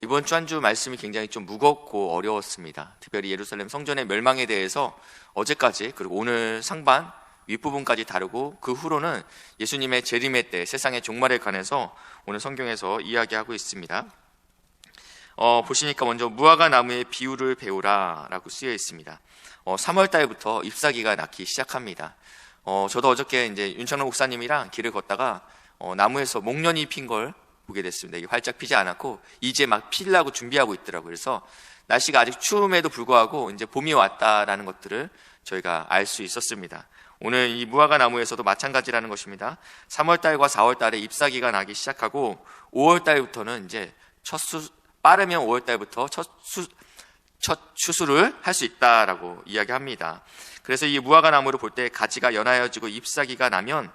이번 주 한 주 말씀이 굉장히 좀 무겁고 어려웠습니다. 특별히 예루살렘 성전의 멸망에 대해서 어제까지 그리고 오늘 상반 윗부분까지 다루고 그 후로는 예수님의 재림의 때 세상의 종말에 관해서 오늘 성경에서 이야기하고 있습니다. 보시니까 먼저 무화과 나무의 비유를 배우라 라고 쓰여 있습니다. 3월 달부터 잎사귀가 낳기 시작합니다. 저도 어저께 이제 윤창로 목사님이랑 길을 걷다가 나무에서 목련이 핀 걸 보게 됐습니다. 이게 활짝 피지 않았고 이제 막 피려고 준비하고 있더라고요. 그래서 날씨가 아직 추움에도 불구하고 이제 봄이 왔다라는 것들을 저희가 알 수 있었습니다. 오늘 이 무화과 나무에서도 마찬가지라는 것입니다. 3월 달과 4월 달에 잎사귀가 나기 시작하고 5월 달부터는 이제 빠르면 5월 달부터 첫 추수를 할 수 있다라고 이야기합니다. 그래서 이 무화과 나무를 볼 때 가지가 연하여지고 잎사귀가 나면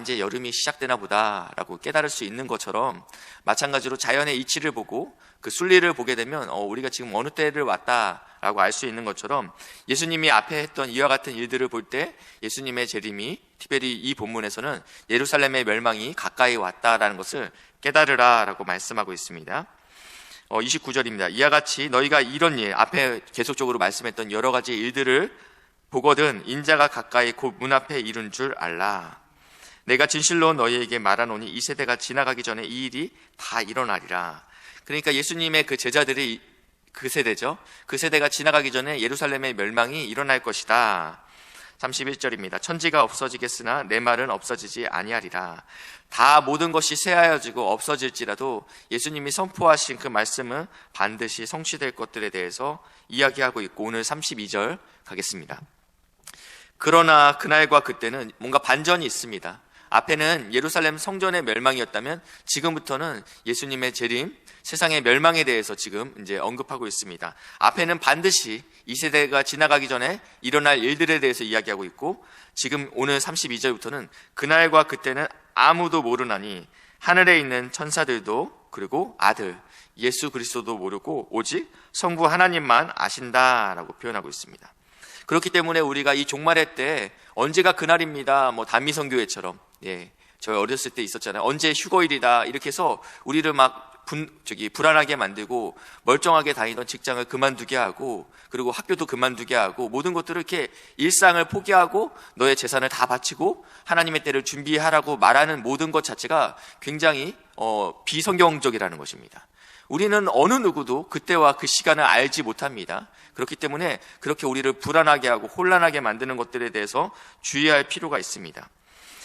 이제 여름이 시작되나 보다라고 깨달을 수 있는 것처럼 마찬가지로 자연의 이치를 보고 그 순리를 보게 되면 우리가 지금 어느 때를 왔다라고 알 수 있는 것처럼 예수님이 앞에 했던 이와 같은 일들을 볼 때 예수님의 재림이 특별히 이 본문에서는 예루살렘의 멸망이 가까이 왔다라는 것을 깨달으라라고 말씀하고 있습니다. 29절입니다. 이와 같이 너희가 이런 일, 앞에 계속적으로 말씀했던 여러 가지 일들을 보거든 인자가 가까이 곧 문 앞에 이른 줄 알라. 내가 진실로 너희에게 말하노니 이 세대가 지나가기 전에 이 일이 다 일어나리라. 그러니까 예수님의 그 제자들이 그 세대죠. 그 세대가 지나가기 전에 예루살렘의 멸망이 일어날 것이다. 31절입니다. 천지가 없어지겠으나 내 말은 없어지지 아니하리라. 다 모든 것이 쇠하여지고 없어질지라도 예수님이 선포하신 그 말씀은 반드시 성취될 것들에 대해서 이야기하고 있고 오늘 32절 가겠습니다. 그러나 그날과 그때는 뭔가 반전이 있습니다. 앞에는 예루살렘 성전의 멸망이었다면 지금부터는 예수님의 재림, 세상의 멸망에 대해서 지금 이제 언급하고 있습니다. 앞에는 반드시 이 세대가 지나가기 전에 일어날 일들에 대해서 이야기하고 있고 지금 오늘 32절부터는 그날과 그때는 아무도 모르나니 하늘에 있는 천사들도 그리고 아들 예수 그리스도도 모르고 오직 성부 하나님만 아신다라고 표현하고 있습니다. 그렇기 때문에 우리가 이 종말의 때 언제가 그날입니다. 단미선교회처럼 저희 어렸을 때 있었잖아요. 언제 휴거일이다 이렇게 해서 우리를 막 불안하게 만들고 멀쩡하게 다니던 직장을 그만두게 하고 그리고 학교도 그만두게 하고 모든 것들을 이렇게 일상을 포기하고 너의 재산을 다 바치고 하나님의 때를 준비하라고 말하는 모든 것 자체가 굉장히 비성경적이라는 것입니다. 우리는 어느 누구도 그때와 그 시간을 알지 못합니다. 그렇기 때문에 그렇게 우리를 불안하게 하고 혼란하게 만드는 것들에 대해서 주의할 필요가 있습니다.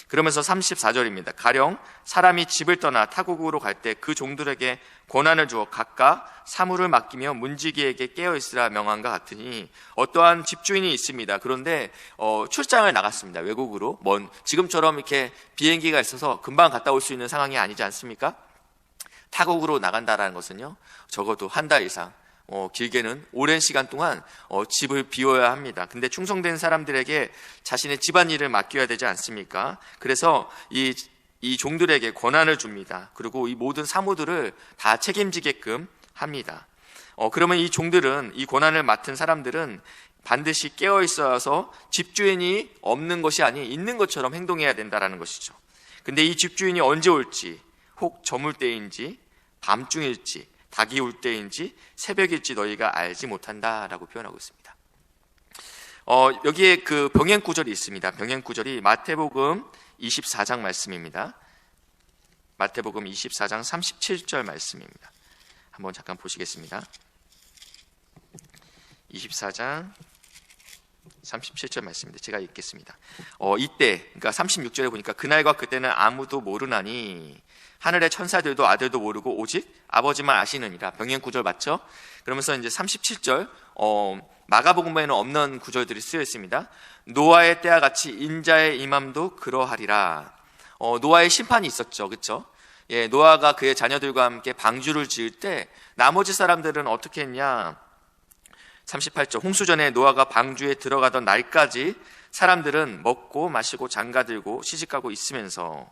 그러면서 34절입니다. 가령 사람이 집을 떠나 타국으로 갈 때 그 종들에게 권한을 주어 각각 사물을 맡기며 문지기에게 깨어있으라 명한과 같으니 어떠한 집주인이 있습니다. 그런데 출장을 나갔습니다. 외국으로 지금처럼 이렇게 비행기가 있어서 금방 갔다 올 수 있는 상황이 아니지 않습니까? 타국으로 나간다라는 것은요 적어도 한 달 이상 길게는 오랜 시간 동안 집을 비워야 합니다. 근데 충성된 사람들에게 자신의 집안일을 맡겨야 되지 않습니까? 그래서 이 종들에게 권한을 줍니다. 그리고 이 모든 사무들을 다 책임지게끔 합니다. 그러면 이 종들은 이 권한을 맡은 사람들은 반드시 깨어 있어서 집주인이 없는 것이 아닌 있는 것처럼 행동해야 된다라는 것이죠. 근데 이 집주인이 언제 올지 혹 저물 때인지 밤중일지 닭이 울 때인지 새벽일지 너희가 알지 못한다라고 표현하고 있습니다. 여기에 그 병행 구절이 있습니다. 병행 구절이 마태복음 24장 말씀입니다. 마태복음 24장 37절 말씀입니다. 한번 잠깐 보시겠습니다. 24장 37절 말씀입니다. 제가 읽겠습니다. 이때 그러니까 36절에 보니까 그날과 그때는 아무도 모르나니 하늘의 천사들도 아들도 모르고 오직 아버지만 아시느니라. 병행 구절 맞죠? 그러면서 이제 37절 마가복음에는 없는 구절들이 쓰여 있습니다. 노아의 때와 같이 인자의 임함도 그러하리라. 노아의 심판이 있었죠, 그렇죠? 노아가 그의 자녀들과 함께 방주를 지을 때 나머지 사람들은 어떻게 했냐? 38절 홍수전에 노아가 방주에 들어가던 날까지 사람들은 먹고 마시고 장가들고 시집가고 있으면서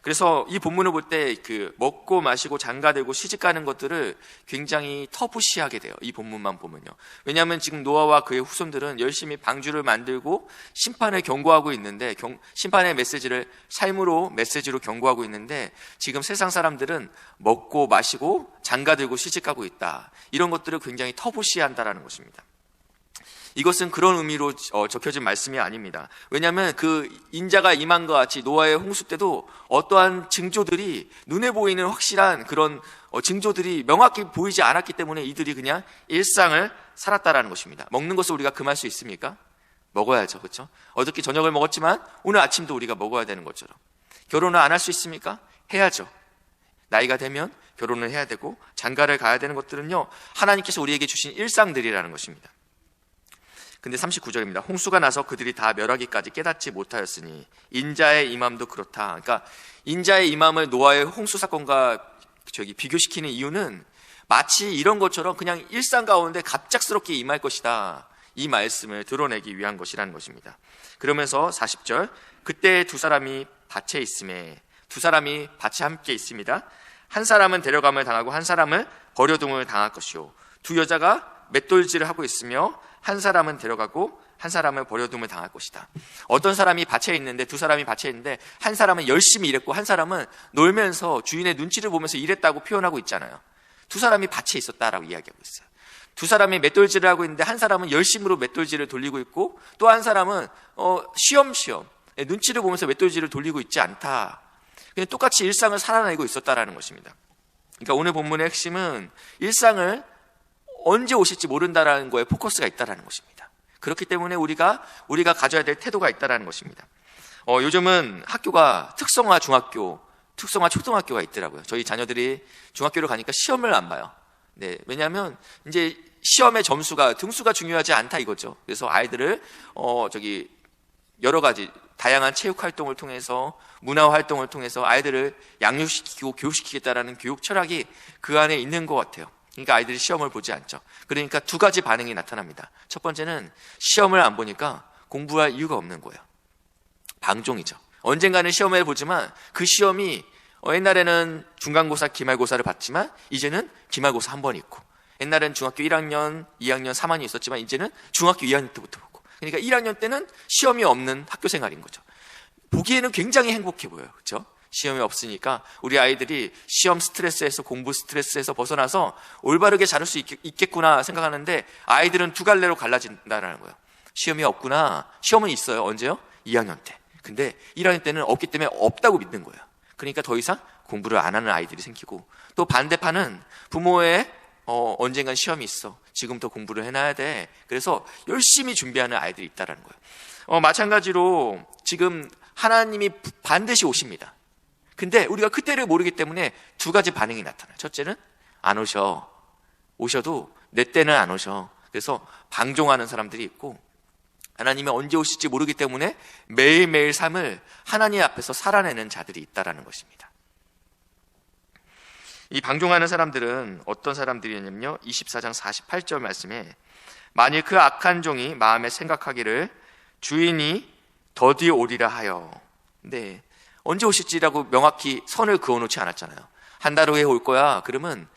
그래서 이 본문을 볼 때 그 먹고 마시고 장가들고 시집가는 것들을 굉장히 터부시하게 돼요. 이 본문만 보면요. 왜냐하면 지금 노아와 그의 후손들은 열심히 방주를 만들고 심판을 경고하고 있는데, 심판의 메시지를 삶으로 메시지로 경고하고 있는데, 지금 세상 사람들은 먹고 마시고 장가들고 시집가고 있다. 이런 것들을 굉장히 터부시한다라는 것입니다. 이것은 그런 의미로 적혀진 말씀이 아닙니다. 왜냐하면 그 인자가 임한 것 같이 노아의 홍수 때도 어떠한 징조들이, 눈에 보이는 확실한 그런 징조들이 명확히 보이지 않았기 때문에 이들이 그냥 일상을 살았다라는 것입니다. 먹는 것을 우리가 금할 수 있습니까? 먹어야죠. 그렇죠? 어저께 저녁을 먹었지만 오늘 아침도 우리가 먹어야 되는 것처럼. 결혼을 안 할 수 있습니까? 해야죠. 나이가 되면 결혼을 해야 되고 장가를 가야 되는 것들은요, 하나님께서 우리에게 주신 일상들이라는 것입니다. 근데 39절입니다. 홍수가 나서 그들이 다 멸하기까지 깨닫지 못하였으니 인자의 임함도 그렇다. 그러니까 인자의 임함을 노아의 홍수 사건과 비교시키는 이유는 마치 이런 것처럼 그냥 일상 가운데 갑작스럽게 임할 것이다, 이 말씀을 드러내기 위한 것이라는 것입니다. 그러면서 40절, 그때 두 사람이 밭에 있음에, 두 사람이 밭에 함께 있습니다. 한 사람은 데려감을 당하고 한 사람은 버려둠을 당할 것이요, 두 여자가 맷돌질을 하고 있으며 한 사람은 데려가고 한 사람은 버려둠을 당할 것이다. 어떤 사람이 밭에 있는데, 두 사람이 밭에 있는데 한 사람은 열심히 일했고 한 사람은 놀면서 주인의 눈치를 보면서 일했다고 표현하고 있잖아요. 두 사람이 밭에 있었다라고 이야기하고 있어요. 두 사람이 맷돌질을 하고 있는데 한 사람은 열심으로 맷돌질을 돌리고 있고 또 한 사람은 쉬엄쉬엄 눈치를 보면서 맷돌질을 돌리고 있지 않다. 그냥 똑같이 일상을 살아내고 있었다라는 것입니다. 그러니까 오늘 본문의 핵심은 일상을 언제 오실지 모른다라는 거에 포커스가 있다라는 것입니다. 그렇기 때문에 우리가 가져야 될 태도가 있다라는 것입니다. 요즘은 학교가 특성화 중학교, 특성화 초등학교가 있더라고요. 저희 자녀들이 중학교를 가니까 시험을 안 봐요. 네, 왜냐하면 이제 시험의 점수가, 등수가 중요하지 않다 이거죠. 그래서 아이들을 여러 가지 다양한 체육 활동을 통해서, 문화 활동을 통해서 아이들을 양육시키고 교육시키겠다라는 교육 철학이 그 안에 있는 것 같아요. 그러니까 아이들이 시험을 보지 않죠. 그러니까 두 가지 반응이 나타납니다. 첫 번째는 시험을 안 보니까 공부할 이유가 없는 거예요. 방종이죠. 언젠가는 시험을 보지만 그 시험이 옛날에는 중간고사, 기말고사를 봤지만 이제는 기말고사 한 번 있고, 옛날에는 중학교 1학년, 2학년, 3학년이 있었지만 이제는 중학교 2학년 때부터 보고, 그러니까 1학년 때는 시험이 없는 학교 생활인 거죠. 보기에는 굉장히 행복해 보여요. 그렇죠? 시험이 없으니까 우리 아이들이 시험 스트레스에서, 공부 스트레스에서 벗어나서 올바르게 자랄 수 있겠구나 생각하는데 아이들은 두 갈래로 갈라진다는 거예요. 시험이 없구나. 시험은 있어요. 언제요? 2학년 때. 근데 1학년 때는 없기 때문에 없다고 믿는 거예요. 그러니까 더 이상 공부를 안 하는 아이들이 생기고, 또 반대파는 부모의 언젠간 시험이 있어, 지금부터 공부를 해놔야 돼, 그래서 열심히 준비하는 아이들이 있다는 거예요. 마찬가지로 지금 하나님이 반드시 오십니다. 근데 우리가 그때를 모르기 때문에 두 가지 반응이 나타나요. 첫째는 안 오셔. 오셔도 내 때는 안 오셔. 그래서 방종하는 사람들이 있고, 하나님이 언제 오실지 모르기 때문에 매일매일 삶을 하나님 앞에서 살아내는 자들이 있다는 것입니다. 이 방종하는 사람들은 어떤 사람들이냐면요, 24장 48절 말씀에 만일 그 악한 종이 마음에 생각하기를 주인이 더디 오리라 하여. 네, 언제 오실지라고 명확히 선을 그어놓지 않았잖아요. 한 달 후에 올 거야. 그러면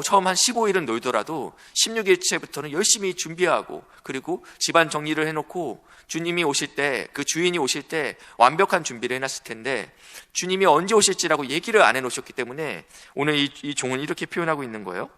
처음 한 15일은 놀더라도 16일째부터는 열심히 준비하고, 그리고 집안 정리를 해놓고 주님이 오실 때, 그 주인이 오실 때 완벽한 준비를 해놨을 텐데 주님이 언제 오실지라고 얘기를 안 해놓으셨기 때문에 오늘 이 종은 이렇게 표현하고 있는 거예요.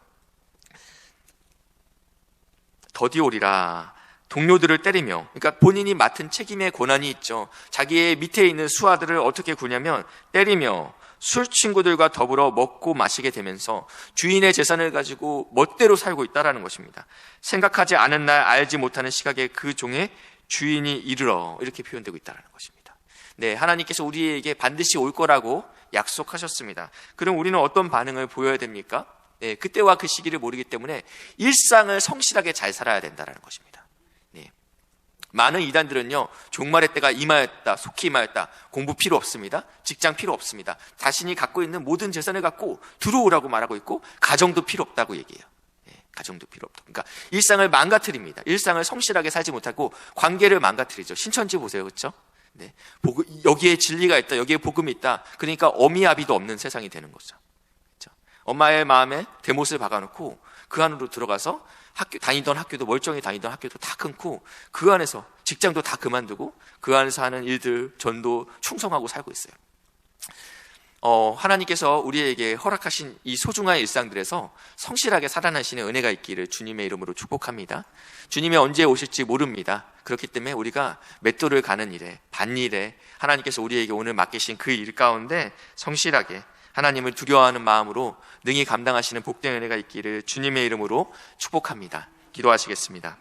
더디 오리라. 동료들을 때리며, 그러니까 본인이 맡은 책임의 권한이 있죠. 자기의 밑에 있는 수하들을 어떻게 구냐면 때리며 술 친구들과 더불어 먹고 마시게 되면서 주인의 재산을 가지고 멋대로 살고 있다는 것입니다. 생각하지 않은 날, 알지 못하는 시각에 그 종의 주인이 이르러, 이렇게 표현되고 있다는 것입니다. 네, 하나님께서 우리에게 반드시 올 거라고 약속하셨습니다. 그럼 우리는 어떤 반응을 보여야 됩니까? 네, 그때와 그 시기를 모르기 때문에 일상을 성실하게 잘 살아야 된다는 것입니다. 네. 많은 이단들은요, 종말의 때가 임하였다, 속히 임하였다, 공부 필요 없습니다, 직장 필요 없습니다, 자신이 갖고 있는 모든 재산을 갖고 들어오라고 말하고 있고, 가정도 필요 없다고 얘기해요. 가정도 필요 없다. 그러니까 일상을 망가뜨립니다. 일상을 성실하게 살지 못하고 관계를 망가뜨리죠. 신천지 보세요, 그렇죠? 네. 여기에 진리가 있다, 여기에 복음이 있다. 그러니까 어미아비도 없는 세상이 되는 거죠. 그렇죠? 엄마의 마음에 대못을 박아놓고 그 안으로 들어가서 다니던 학교도, 멀쩡히 다니던 학교도 다 끊고 그 안에서 직장도 다 그만두고 그 안에서 하는 일들, 전도 충성하고 살고 있어요. 하나님께서 우리에게 허락하신 이 소중한 일상들에서 성실하게 살아나시는 은혜가 있기를 주님의 이름으로 축복합니다. 주님이 언제 오실지 모릅니다. 그렇기 때문에 우리가 맷돌을 가는 일에, 밭일에 하나님께서 우리에게 오늘 맡기신 그 일 가운데 성실하게 하나님을 두려워하는 마음으로 능히 감당하시는 복된 은혜가 있기를 주님의 이름으로 축복합니다. 기도하시겠습니다.